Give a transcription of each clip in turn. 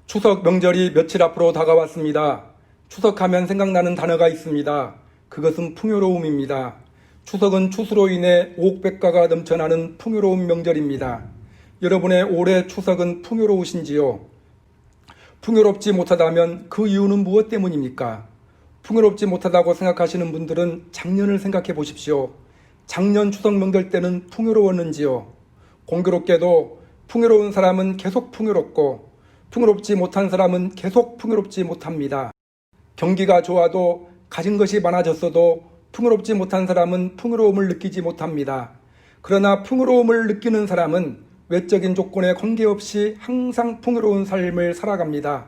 추석 명절이 며칠 앞으로 다가왔습니다. 추석하면 생각나는 단어가 있습니다. 그것은 풍요로움입니다. 추석은 추수로 인해 오곡백과가 넘쳐나는 풍요로운 명절입니다. 여러분의 올해 추석은 풍요로우신지요? 풍요롭지 못하다면 그 이유는 무엇 때문입니까? 풍요롭지 못하다고 생각하시는 분들은 작년을 생각해 보십시오. 작년 추석 명절 때는 풍요로웠는지요? 공교롭게도 풍요로운 사람은 계속 풍요롭고 풍요롭지 못한 사람은 계속 풍요롭지 못합니다. 경기가 좋아도 가진 것이 많아졌어도 풍요롭지 못한 사람은 풍요로움을 느끼지 못합니다. 그러나 풍요로움을 느끼는 사람은 외적인 조건에 관계없이 항상 풍요로운 삶을 살아갑니다.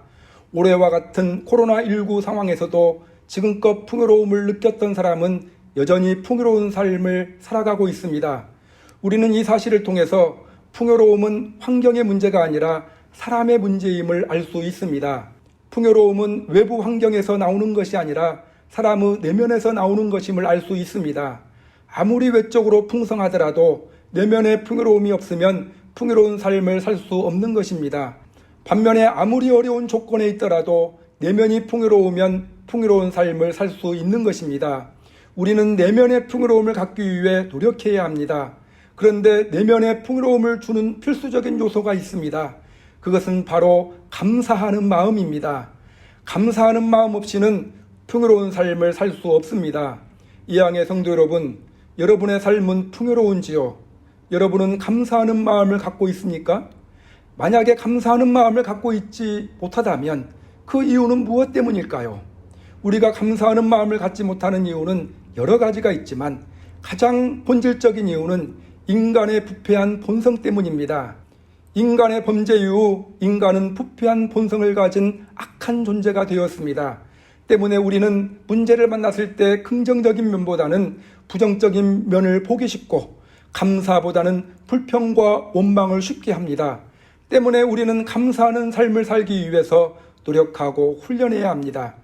올해와 같은 코로나19 상황에서도 지금껏 풍요로움을 느꼈던 사람은 여전히 풍요로운 삶을 살아가고 있습니다. 우리는 이 사실을 통해서 풍요로움은 환경의 문제가 아니라 사람의 문제임을 알 수 있습니다. 풍요로움은 외부 환경에서 나오는 것이 아니라 사람의 내면에서 나오는 것임을 알 수 있습니다. 아무리 외적으로 풍성하더라도 내면에 풍요로움이 없으면 풍요로운 삶을 살 수 없는 것입니다. 반면에 아무리 어려운 조건에 있더라도 내면이 풍요로우면 풍요로운 삶을 살 수 있는 것입니다. 우리는 내면의 풍요로움을 갖기 위해 노력해야 합니다. 그런데 내면의 풍요로움을 주는 필수적인 요소가 있습니다. 그것은 바로 감사하는 마음입니다. 감사하는 마음 없이는 풍요로운 삶을 살 수 없습니다. 이항의 성도 여러분, 여러분의 삶은 풍요로운지요? 여러분은 감사하는 마음을 갖고 있습니까? 만약에 감사하는 마음을 갖고 있지 못하다면 그 이유는 무엇 때문일까요? 우리가 감사하는 마음을 갖지 못하는 이유는 여러 가지가 있지만 가장 본질적인 이유는 인간의 부패한 본성 때문입니다. 인간의 범죄 이후 인간은 부패한 본성을 가진 악한 존재가 되었습니다. 때문에 우리는 문제를 만났을 때 긍정적인 면보다는 부정적인 면을 보기 쉽고 감사보다는 불평과 원망을 쉽게 합니다. 때문에 우리는 감사하는 삶을 살기 위해서 노력하고 훈련해야 합니다.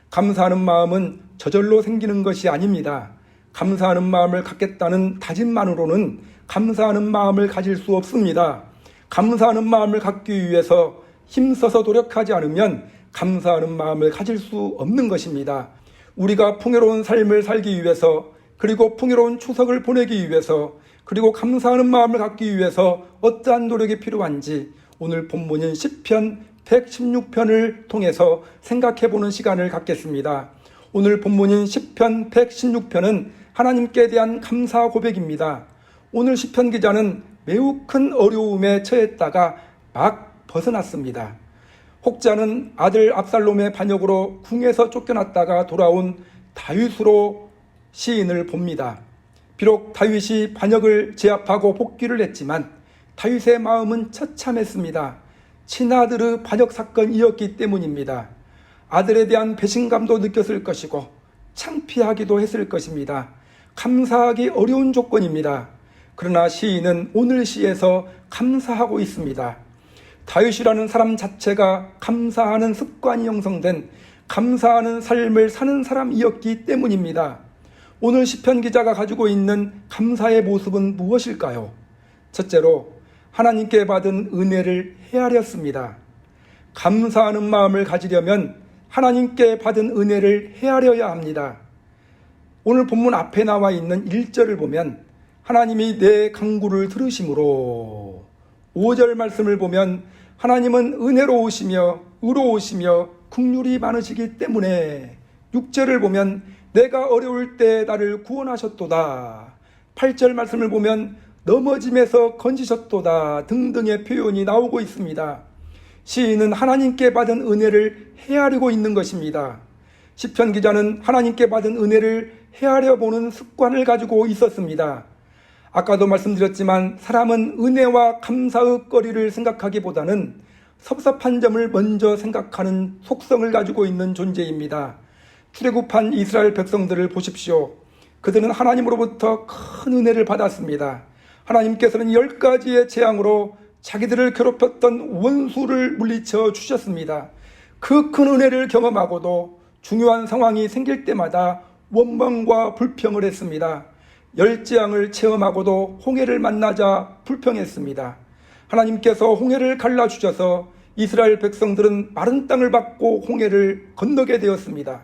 감사하는 마음은 저절로 생기는 것이 아닙니다. 감사하는 마음을 갖겠다는 다짐만으로는 감사하는 마음을 가질 수 없습니다. 감사하는 마음을 갖기 위해서 힘써서 노력하지 않으면 감사하는 마음을 가질 수 없는 것입니다. 우리가 풍요로운 삶을 살기 위해서 그리고 풍요로운 추석을 보내기 위해서 그리고 감사하는 마음을 갖기 위해서 어떠한 노력이 필요한지 오늘 본문인 시편 116편을 통해서 생각해보는 시간을 갖겠습니다. 오늘 본문인 시편 116편은 하나님께 대한 감사 고백입니다. 오늘 시편 기자는 매우 큰 어려움에 처했다가 막 벗어났습니다. 혹자는 아들 압살롬의 반역으로 궁에서 쫓겨났다가 돌아온 다윗으로 시인을 봅니다. 비록 다윗이 반역을 제압하고 복귀를 했지만 다윗의 마음은 처참했습니다. 친아들의 반역 사건이었기 때문입니다. 아들에 대한 배신감도 느꼈을 것이고 창피하기도 했을 것입니다. 감사하기 어려운 조건입니다. 그러나 시인은 오늘 시에서 감사하고 있습니다. 다윗이라는 사람 자체가 감사하는 습관이 형성된 감사하는 삶을 사는 사람이었기 때문입니다. 오늘 시편 기자가 가지고 있는 감사의 모습은 무엇일까요? 첫째로 하나님께 받은 은혜를 헤아렸습니다. 감사하는 마음을 가지려면 하나님께 받은 은혜를 헤아려야 합니다. 오늘 본문 앞에 나와 있는 1절을 보면 하나님이 내 간구를 들으심으로 5절 말씀을 보면 하나님은 은혜로우시며 의로우시며 긍휼이 많으시기 때문에 6절을 보면 내가 어려울 때 나를 구원하셨도다. 8절 말씀을 보면 넘어짐에서 건지셨도다 등등의 표현이 나오고 있습니다. 시인은 하나님께 받은 은혜를 헤아리고 있는 것입니다. 시편 기자는 하나님께 받은 은혜를 헤아려 보는 습관을 가지고 있었습니다. 아까도 말씀드렸지만 사람은 은혜와 감사의 거리를 생각하기보다는 섭섭한 점을 먼저 생각하는 속성을 가지고 있는 존재입니다. 출애굽한 이스라엘 백성들을 보십시오. 그들은 하나님으로부터 큰 은혜를 받았습니다. 하나님께서는 10가지의 재앙으로 자기들을 괴롭혔던 원수를 물리쳐 주셨습니다. 그 큰 은혜를 경험하고도 중요한 상황이 생길 때마다 원망과 불평을 했습니다. 열재앙을 체험하고도 홍해를 만나자 불평했습니다. 하나님께서 홍해를 갈라주셔서 이스라엘 백성들은 마른 땅을 밟고 홍해를 건너게 되었습니다.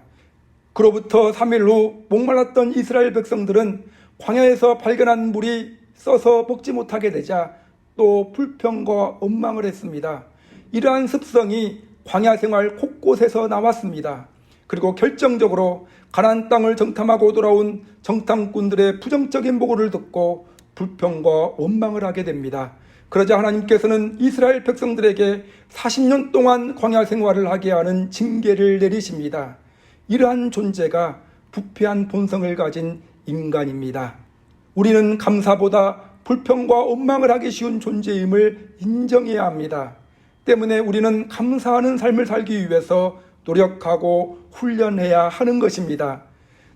그로부터 3일 후 목말랐던 이스라엘 백성들은 광야에서 발견한 물이 써서 먹지 못하게 되자 또 불평과 원망을 했습니다. 이러한 습성이 광야 생활 곳곳에서 나왔습니다. 그리고 결정적으로 가나안 땅을 정탐하고 돌아온 정탐꾼들의 부정적인 보고를 듣고 불평과 원망을 하게 됩니다. 그러자 하나님께서는 이스라엘 백성들에게 40년 동안 광야 생활을 하게 하는 징계를 내리십니다. 이러한 존재가 부패한 본성을 가진 인간입니다. 우리는 감사보다 불평과 원망을 하기 쉬운 존재임을 인정해야 합니다. 때문에 우리는 감사하는 삶을 살기 위해서 노력하고 훈련해야 하는 것입니다.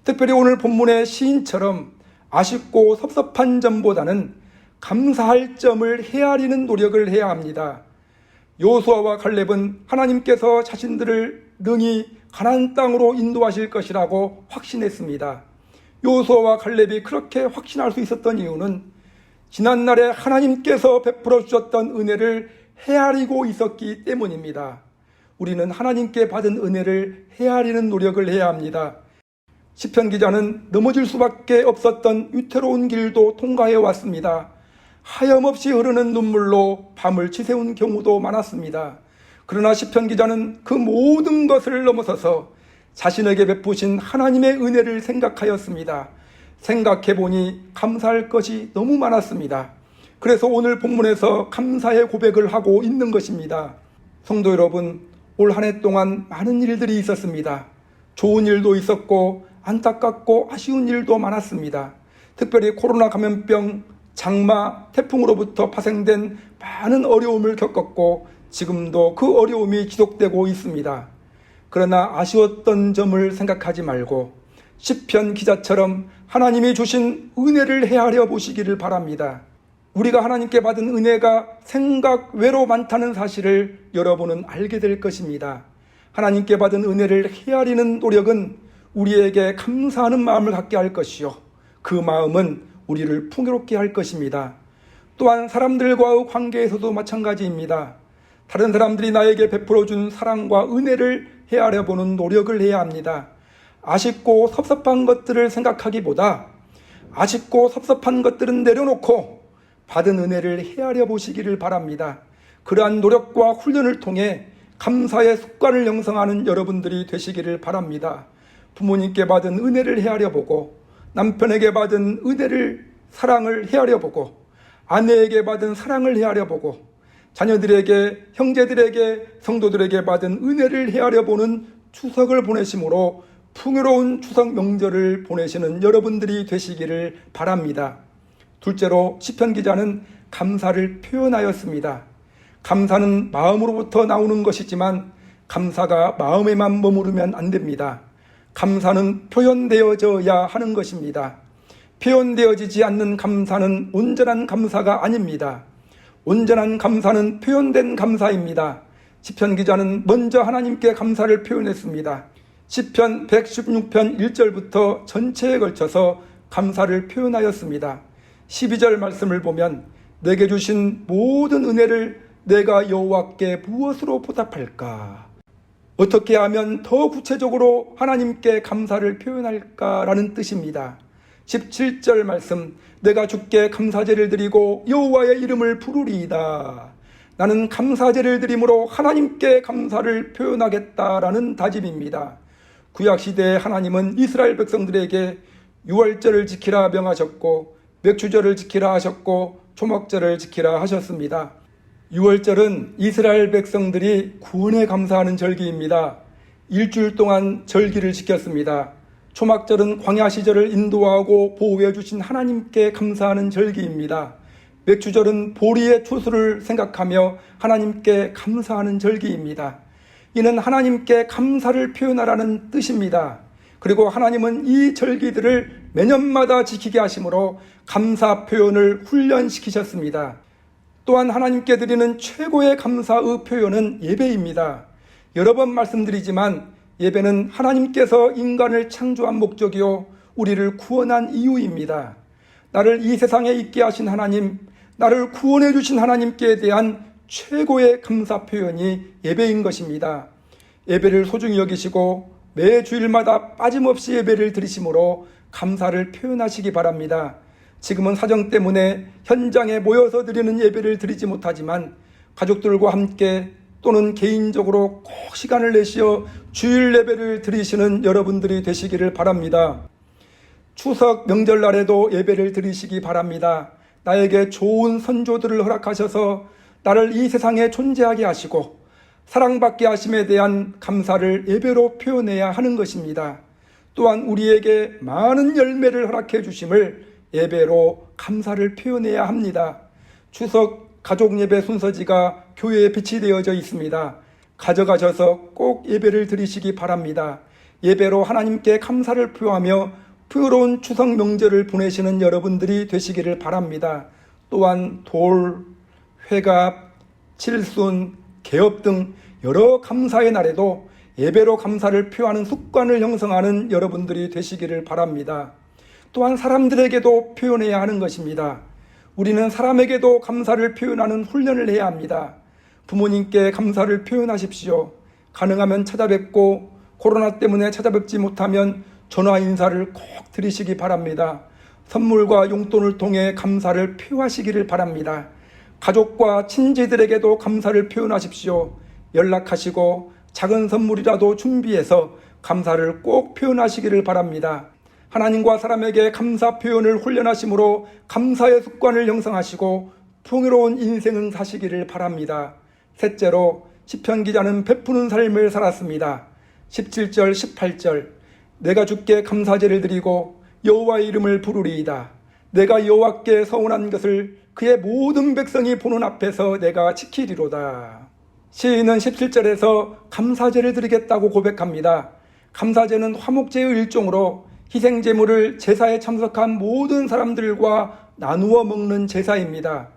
특별히 오늘 본문의 시인처럼 아쉽고 섭섭한 점보다는 감사할 점을 헤아리는 노력을 해야 합니다. 여호수아와 갈렙은 하나님께서 자신들을 능히 가나안 땅으로 인도하실 것이라고 확신했습니다. 여호수아와 갈렙이 그렇게 확신할 수 있었던 이유는 지난날에 하나님께서 베풀어 주셨던 은혜를 헤아리고 있었기 때문입니다. 우리는 하나님께 받은 은혜를 헤아리는 노력을 해야 합니다. 시편 기자는 넘어질 수밖에 없었던 위태로운 길도 통과해 왔습니다. 하염없이 흐르는 눈물로 밤을 지새운 경우도 많았습니다. 그러나 시편 기자는 그 모든 것을 넘어서서 자신에게 베푸신 하나님의 은혜를 생각하였습니다. 생각해보니 감사할 것이 너무 많았습니다. 그래서 오늘 본문에서 감사의 고백을 하고 있는 것입니다. 성도 여러분, 올 한 해 동안 많은 일들이 있었습니다. 좋은 일도 있었고 안타깝고 아쉬운 일도 많았습니다. 특별히 코로나 감염병, 장마, 태풍으로부터 파생된 많은 어려움을 겪었고 지금도 그 어려움이 지속되고 있습니다. 그러나 아쉬웠던 점을 생각하지 말고 시편 기자처럼 하나님이 주신 은혜를 헤아려 보시기를 바랍니다. 우리가 하나님께 받은 은혜가 생각 외로 많다는 사실을 여러분은 알게 될 것입니다. 하나님께 받은 은혜를 헤아리는 노력은 우리에게 감사하는 마음을 갖게 할 것이요, 그 마음은 우리를 풍요롭게 할 것입니다. 또한 사람들과의 관계에서도 마찬가지입니다. 다른 사람들이 나에게 베풀어준 사랑과 은혜를 헤아려 보는 노력을 해야 합니다. 아쉽고 섭섭한 것들을 생각하기보다 아쉽고 섭섭한 것들은 내려놓고 받은 은혜를 헤아려 보시기를 바랍니다. 그러한 노력과 훈련을 통해 감사의 습관을 형성하는 여러분들이 되시기를 바랍니다. 부모님께 받은 은혜를 헤아려 보고, 남편에게 받은 은혜를, 사랑을 헤아려 보고, 아내에게 받은 사랑을 헤아려 보고, 자녀들에게, 형제들에게, 성도들에게 받은 은혜를 헤아려 보는 추석을 보내심으로 풍요로운 추석 명절을 보내시는 여러분들이 되시기를 바랍니다. 둘째로 시편 기자는 감사를 표현하였습니다. 감사는 마음으로부터 나오는 것이지만 감사가 마음에만 머무르면 안 됩니다. 감사는 표현되어져야 하는 것입니다. 표현되어지지 않는 감사는 온전한 감사가 아닙니다. 온전한 감사는 표현된 감사입니다. 시편 기자는 먼저 하나님께 감사를 표현했습니다. 시편 116편 1절부터 전체에 걸쳐서 감사를 표현하였습니다. 12절 말씀을 보면 내게 주신 모든 은혜를 내가 여호와께 무엇으로 보답할까? 어떻게 하면 더 구체적으로 하나님께 감사를 표현할까라는 뜻입니다. 17절 말씀, 내가 주께 감사제를 드리고 여호와의 이름을 부르리이다. 나는 감사제를 드림으로 하나님께 감사를 표현하겠다라는 다짐입니다. 구약시대에 하나님은 이스라엘 백성들에게 유월절을 지키라 명하셨고 맥주절을 지키라 하셨고 초막절을 지키라 하셨습니다. 유월절은 이스라엘 백성들이 구원에 감사하는 절기입니다. 일주일 동안 절기를 지켰습니다. 초막절은 광야 시절을 인도하고 보호해 주신 하나님께 감사하는 절기입니다. 맥주절은 보리의 추수를 생각하며 하나님께 감사하는 절기입니다. 이는 하나님께 감사를 표현하라는 뜻입니다. 그리고 하나님은 이 절기들을 매년마다 지키게 하심으로 감사 표현을 훈련시키셨습니다. 또한 하나님께 드리는 최고의 감사의 표현은 예배입니다. 여러 번 말씀드리지만 예배는 하나님께서 인간을 창조한 목적이요 우리를 구원한 이유입니다. 나를 이 세상에 있게 하신 하나님, 나를 구원해 주신 하나님께 대한 최고의 감사 표현이 예배인 것입니다. 예배를 소중히 여기시고 매 주일마다 빠짐없이 예배를 드리심으로 감사를 표현하시기 바랍니다. 지금은 사정 때문에 현장에 모여서 드리는 예배를 드리지 못하지만 가족들과 함께 또는 개인적으로 꼭 시간을 내시어 주일 예배를 드리시는 여러분들이 되시기를 바랍니다. 추석 명절날에도 예배를 드리시기 바랍니다. 나에게 좋은 선조들을 허락하셔서 나를 이 세상에 존재하게 하시고 사랑받게 하심에 대한 감사를 예배로 표현해야 하는 것입니다. 또한 우리에게 많은 열매를 허락해 주심을 예배로 감사를 표현해야 합니다. 추석 가족 예배 순서지가 교회에 비치되어져 있습니다. 가져가셔서 꼭 예배를 드리시기 바랍니다. 예배로 하나님께 감사를 표하며 풍요로운 추석 명절을 보내시는 여러분들이 되시기를 바랍니다. 또한 돌, 회갑, 칠순, 개업 등 여러 감사의 날에도 예배로 감사를 표하는 습관을 형성하는 여러분들이 되시기를 바랍니다. 또한 사람들에게도 표현해야 하는 것입니다. 우리는 사람에게도 감사를 표현하는 훈련을 해야 합니다. 부모님께 감사를 표현하십시오. 가능하면 찾아뵙고 코로나 때문에 찾아뵙지 못하면 전화 인사를 꼭 드리시기 바랍니다. 선물과 용돈을 통해 감사를 표하시기를 바랍니다. 가족과 친지들에게도 감사를 표현하십시오. 연락하시고 작은 선물이라도 준비해서 감사를 꼭 표현하시기를 바랍니다. 하나님과 사람에게 감사 표현을 훈련하심으로 감사의 습관을 형성하시고 풍요로운 인생을 사시기를 바랍니다. 셋째로 시편 기자는 베푸는 삶을 살았습니다. 17절 18절 내가 주께 감사제를 드리고 여호와의 이름을 부르리이다. 내가 여호와께 서운한 것을 그의 모든 백성이 보는 앞에서 내가 지키리로다. 시인은 17절에서 감사제를 드리겠다고 고백합니다. 감사제는 화목제의 일종으로 희생제물을 제사에 참석한 모든 사람들과 나누어 먹는 제사입니다.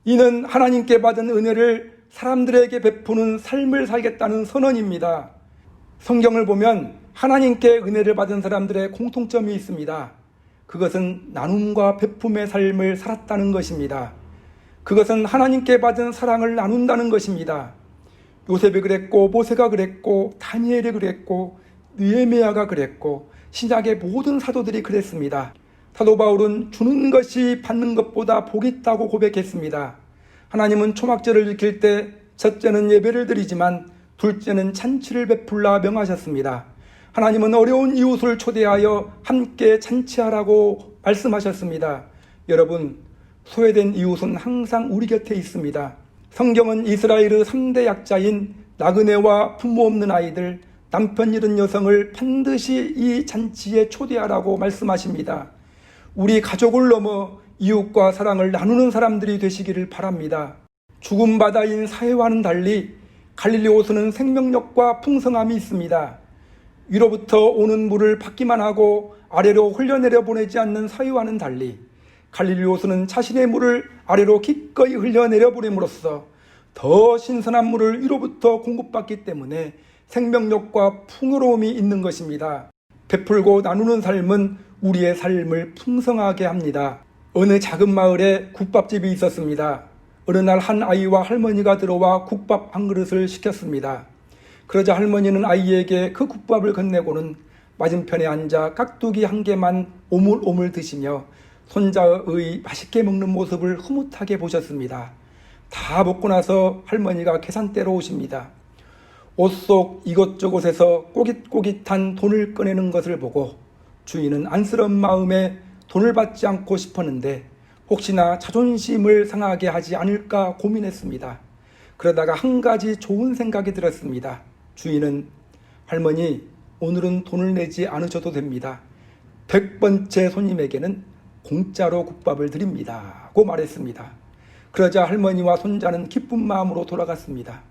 이는 하나님께 받은 은혜를 사람들에게 베푸는 삶을 살겠다는 선언입니다. 성경을 보면 하나님께 은혜를 받은 사람들의 공통점이 있습니다. 그것은 나눔과 베품의 삶을 살았다는 것입니다. 그것은 하나님께 받은 사랑을 나눈다는 것입니다. 요셉이 그랬고 모세가 그랬고 다니엘이 그랬고 느헤미야가 그랬고 신약의 모든 사도들이 그랬습니다. 사도 바울은 주는 것이 받는 것보다 복이 있다고 고백했습니다. 하나님은 초막절을 지킬 때 첫째는 예배를 드리지만 둘째는 잔치를 베풀라 명하셨습니다. 하나님은 어려운 이웃을 초대하여 함께 잔치하라고 말씀하셨습니다. 여러분, 소외된 이웃은 항상 우리 곁에 있습니다. 성경은 이스라엘의 3대 약자인 나그네와 부모 없는 아이들, 남편 잃은 여성을 반드시 이 잔치에 초대하라고 말씀하십니다. 우리 가족을 넘어 이웃과 사랑을 나누는 사람들이 되시기를 바랍니다. 죽음 바다인 사해와는 달리 갈릴리 호수는 생명력과 풍성함이 있습니다. 위로부터 오는 물을 받기만 하고 아래로 흘려내려 보내지 않는 사해와는 달리 갈릴리 호수는 자신의 물을 아래로 기꺼이 흘려내려 보냄으로써 더 신선한 물을 위로부터 공급받기 때문에 생명력과 풍요로움이 있는 것입니다. 베풀고 나누는 삶은 우리의 삶을 풍성하게 합니다. 어느 작은 마을에 국밥집이 있었습니다. 어느 날 한 아이와 할머니가 들어와 국밥 한 그릇을 시켰습니다. 그러자 할머니는 아이에게 그 국밥을 건네고는 맞은편에 앉아 깍두기 한 개만 오물오물 드시며 손자의 맛있게 먹는 모습을 흐뭇하게 보셨습니다. 다 먹고 나서 할머니가 계산대로 오십니다. 옷 속 이곳저곳에서 꼬깃꼬깃한 돈을 꺼내는 것을 보고 주인은 안쓰러운 마음에 돈을 받지 않고 싶었는데 혹시나 자존심을 상하게 하지 않을까 고민했습니다. 그러다가 한 가지 좋은 생각이 들었습니다. 주인은 할머니, 오늘은 돈을 내지 않으셔도 됩니다. 100번째 손님에게는 공짜로 국밥을 드립니다. 고 말했습니다. 그러자 할머니와 손자는 기쁜 마음으로 돌아갔습니다.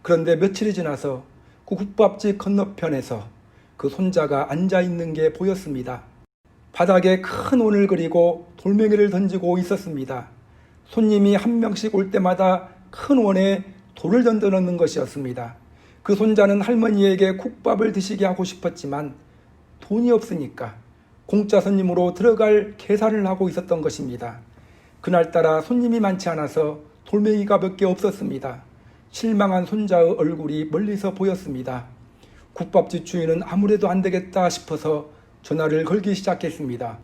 그런데 며칠이 지나서 그 국밥집 건너편에서 그 손자가 앉아있는 게 보였습니다. 바닥에 큰 원을 그리고 돌멩이를 던지고 있었습니다. 손님이 한 명씩 올 때마다 큰 원에 돌을 던져 넣는 것이었습니다. 그 손자는 할머니에게 국밥을 드시게 하고 싶었지만 돈이 없으니까 공짜 손님으로 들어갈 계산을 하고 있었던 것입니다. 그날따라 손님이 많지 않아서 돌멩이가 몇 개 없었습니다. 실망한 손자의 얼굴이 멀리서 보였습니다. 국밥집 주인은 아무래도 안 되겠다 싶어서 전화를 걸기 시작했습니다.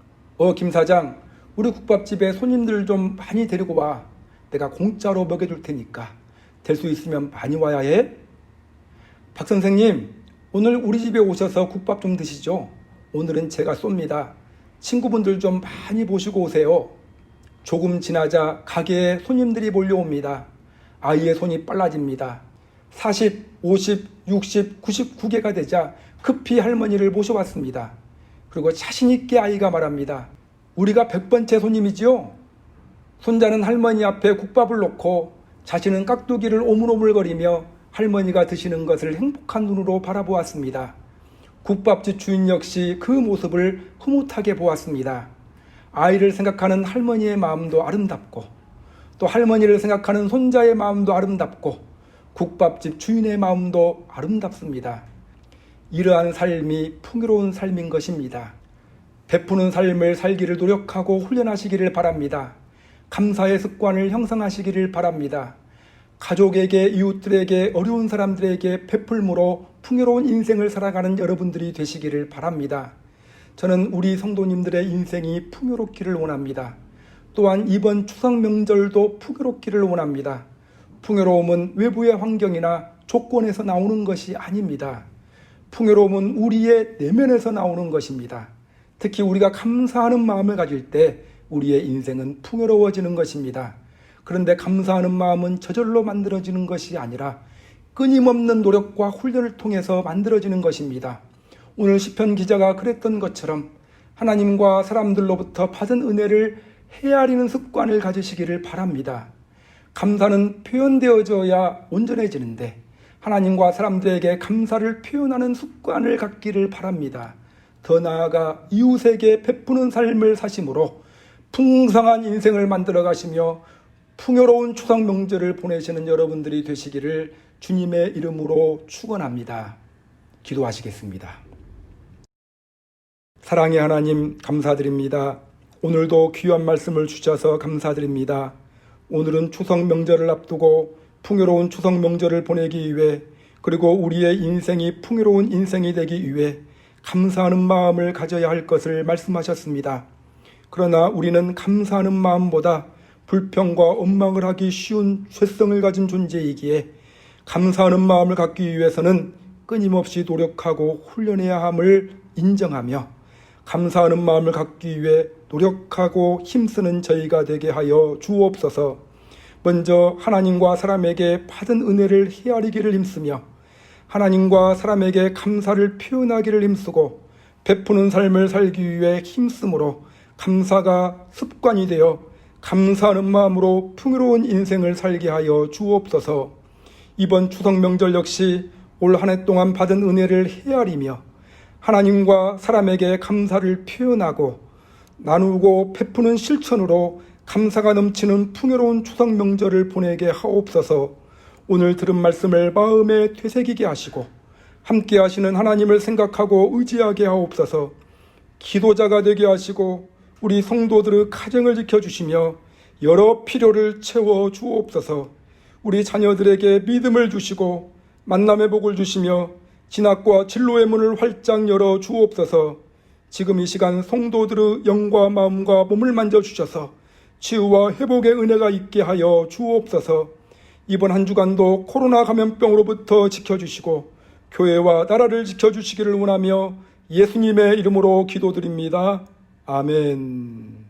김 사장, 우리 국밥집에 손님들 좀 많이 데리고 와. 내가 공짜로 먹여줄 테니까. 될 수 있으면 많이 와야 해. 박 선생님, 오늘 우리 집에 오셔서 국밥 좀 드시죠. 오늘은 제가 쏩니다. 친구분들 좀 많이 모시고 오세요. 조금 지나자 가게에 손님들이 몰려옵니다. 아이의 손이 빨라집니다. 40, 50, 60, 99개가 되자 급히 할머니를 모셔왔습니다. 그리고 자신있게 아이가 말합니다. 우리가 100번째 손님이지요? 손자는 할머니 앞에 국밥을 놓고 자신은 깍두기를 오물오물거리며 할머니가 드시는 것을 행복한 눈으로 바라보았습니다. 국밥집 주인 역시 그 모습을 흐뭇하게 보았습니다. 아이를 생각하는 할머니의 마음도 아름답고 또 할머니를 생각하는 손자의 마음도 아름답고 국밥집 주인의 마음도 아름답습니다. 이러한 삶이 풍요로운 삶인 것입니다. 베푸는 삶을 살기를 노력하고 훈련하시기를 바랍니다. 감사의 습관을 형성하시기를 바랍니다. 가족에게, 이웃들에게, 어려운 사람들에게 베풀므로 풍요로운 인생을 살아가는 여러분들이 되시기를 바랍니다. 저는 우리 성도님들의 인생이 풍요롭기를 원합니다. 또한 이번 추석 명절도 풍요롭기를 원합니다. 풍요로움은 외부의 환경이나 조건에서 나오는 것이 아닙니다. 풍요로움은 우리의 내면에서 나오는 것입니다. 특히 우리가 감사하는 마음을 가질 때 우리의 인생은 풍요로워지는 것입니다. 그런데 감사하는 마음은 저절로 만들어지는 것이 아니라 끊임없는 노력과 훈련을 통해서 만들어지는 것입니다. 오늘 시편 기자가 그랬던 것처럼 하나님과 사람들로부터 받은 은혜를 헤아리는 습관을 가지시기를 바랍니다. 감사는 표현되어져야 온전해지는데 하나님과 사람들에게 감사를 표현하는 습관을 갖기를 바랍니다. 더 나아가 이웃에게 베푸는 삶을 사심으로 풍성한 인생을 만들어 가시며 풍요로운 추석 명절을 보내시는 여러분들이 되시기를 주님의 이름으로 축원합니다. 기도하시겠습니다. 사랑의 하나님, 감사드립니다. 오늘도 귀한 말씀을 주셔서 감사드립니다. 오늘은 추석 명절을 앞두고 풍요로운 추석 명절을 보내기 위해 그리고 우리의 인생이 풍요로운 인생이 되기 위해 감사하는 마음을 가져야 할 것을 말씀하셨습니다. 그러나 우리는 감사하는 마음보다 불평과 원망을 하기 쉬운 쇠성을 가진 존재이기에 감사하는 마음을 갖기 위해서는 끊임없이 노력하고 훈련해야 함을 인정하며 감사하는 마음을 갖기 위해 노력하고 힘쓰는 저희가 되게 하여 주옵소서. 먼저 하나님과 사람에게 받은 은혜를 헤아리기를 힘쓰며 하나님과 사람에게 감사를 표현하기를 힘쓰고 베푸는 삶을 살기 위해 힘쓰므로 감사가 습관이 되어 감사하는 마음으로 풍요로운 인생을 살게 하여 주옵소서. 이번 추석 명절 역시 올 한 해 동안 받은 은혜를 헤아리며 하나님과 사람에게 감사를 표현하고 나누고 베푸는 실천으로 감사가 넘치는 풍요로운 추석 명절을 보내게 하옵소서. 오늘 들은 말씀을 마음에 되새기게 하시고 함께 하시는 하나님을 생각하고 의지하게 하옵소서. 기도자가 되게 하시고 우리 성도들의 가정을 지켜주시며 여러 필요를 채워 주옵소서. 우리 자녀들에게 믿음을 주시고 만남의 복을 주시며 진학과 진로의 문을 활짝 열어 주옵소서. 지금 이 시간 성도들의 영과 마음과 몸을 만져주셔서 치유와 회복의 은혜가 있게 하여 주옵소서. 이번 한 주간도 코로나 감염병으로부터 지켜주시고 교회와 나라를 지켜주시기를 원하며 예수님의 이름으로 기도드립니다. 아멘.